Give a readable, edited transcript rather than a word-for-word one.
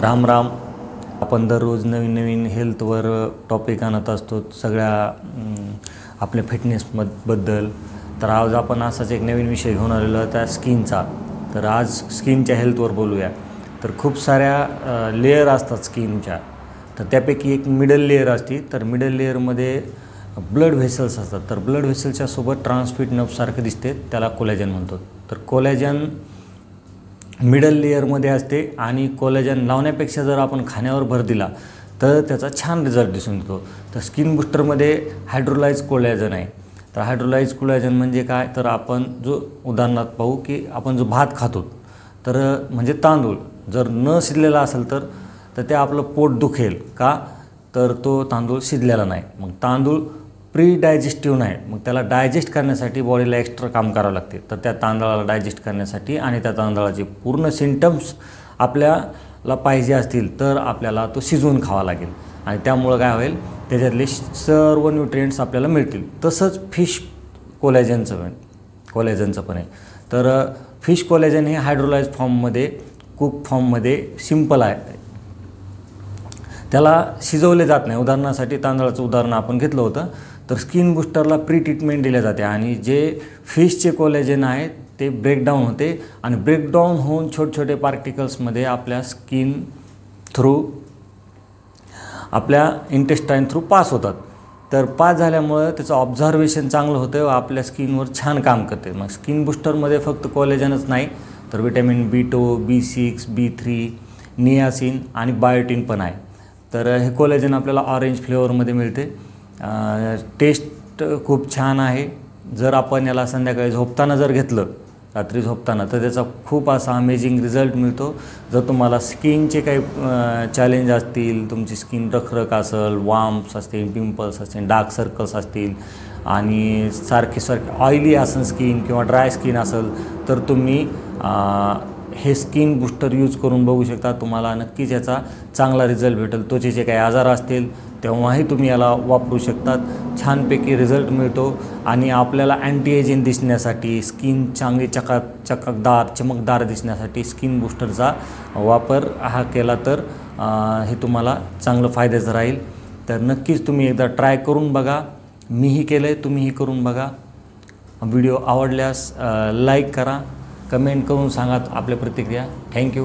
राम राम. आपण दररोज नवीन नवीन हेल्थवर टॉपिक आणत असतो सगळ्या आपल्या फिटनेसबद्दल. तर आज आपण असाच एक नवीन विषय घेऊन आलेलो आहे त्या स्किनचा. तर आज स्किनच्या हेल्थवर बोलूया. तर खूप साऱ्या लेयर असतात स्किनच्या. तर त्यापैकी एक मिडल लेयर असते. तर मिडल लेयरमध्ये ब्लड व्हेसल्स असतात. तर ब्लड व्हेसल्सच्या सोबत ट्रान्सफिट नर्वसारखं दिसते, त्याला कोलॅजन म्हणतो. तर कोलॅजन मिडल लेयरमध्ये असते आणि कोलॅजन लावण्यापेक्षा जर आपण खाण्यावर भर दिला तर त्याचा छान रिझल्ट दिसून येतो. तर स्किन बूस्टरमध्ये हायड्रोलाइज कोलॅजन आहे. तर हायड्रोलाइज कोलॅजन म्हणजे काय, तर आपण जो उदाहरणार्थ पाहू की आपण जो भात खातो तर म्हणजे तांदूळ जर न शिजलेला असेल तर ते आपलं पोट दुखेल का, तर तो तांदूळ शिजलेला नाही. मग तांदूळ प्री डायजेस्टिव्ह नाही, मग त्याला डायजेस्ट करण्यासाठी बॉडीला एक्स्ट्रा काम करावं लागते. तर त्या तांदळाला डायजेस्ट करण्यासाठी आणि त्या तांदळाचे पूर्ण सिम्पटम्स आपल्याला पाहिजे असतील तर आपल्याला तो शिजवून खावा लागेल आणि त्यामुळं काय होईल, त्याच्यातले सर्व न्यूट्रिएंट्स आपल्याला मिळतील. तसंच फिश कोलॅजनचं पण आहे. तर फिश कोलॅजन हे हायड्रोलाइज फॉर्ममध्ये, कुक फॉर्ममध्ये सिम्पल आहे, त्याला शिजवले जात नाही. उदाहरणासाठी तांदळाचं उदाहरण आपण घेतलं होतं. तर स्किन बूस्टरला प्री ट्रीटमेंट दिले जाते आणि जे फिशचे कोलॅजन आहे ते ब्रेकडाऊन होते आणि ब्रेकडाऊन होऊन छोटे छोटे पार्टिकल्समध्ये आपल्या स्किन थ्रू, आपल्या इंटेस्टाईन थ्रू पास होतात. तर पास झाल्यामुळं त्याचं ऑब्झर्वेशन चांगलं होतं व आपल्या स्किनवर छान काम करते. मग स्किन बूस्टरमध्ये फक्त कोलॅजनच नाही तर vitamin B2, B6, B3, niacin आणि बायोटिन पण आहे. तर हे कोलॅजन आपल्याला ऑरेंज फ्लेवरमध्ये मिळते. टेस्ट खूप छान आहे. जर आपण याला संध्याकाळी झोपताना जर घेतलं, रात्री झोपताना, तर त्याचा खूप असा अमेझिंग रिझल्ट मिळतो. जर तुम्हाला स्किनचे काही चॅलेंज असतील, तुमची स्किन रखरख असेल, वार्म्स असतील, पिंपल्स असतील, डार्क सर्कल्स असतील आणि सारखे ऑइली असेल स्किन किंवा ड्राय स्किन असेल, तर तुम्ही हे स्किन बूस्टर यूज करून बघू शकता. तुम्हाला नक्कीच याचा चांगला रिझल्ट भेटेल. त्वचेचे काही आजार असतील तेव्हाही तुम्ही याला वापरू शकतात. छानपैकी रिझल्ट मिळतो आणि आपल्याला अँटी एजिंग दिसण्यासाठी, स्किन चांगली चमकदार दिसण्यासाठी स्किन बूस्टरचा वापर हा केला तर हे तुम्हाला चांगलं फायद्याचं राहील. तर नक्कीच तुम्ही एकदा ट्राय करून बघा. मीही केलं आहे, तुम्हीही करून बघा. व्हिडिओ आवडल्यास लाईक करा, कमेंट करून सांगा आपल्या प्रतिक्रिया. थँक्यू.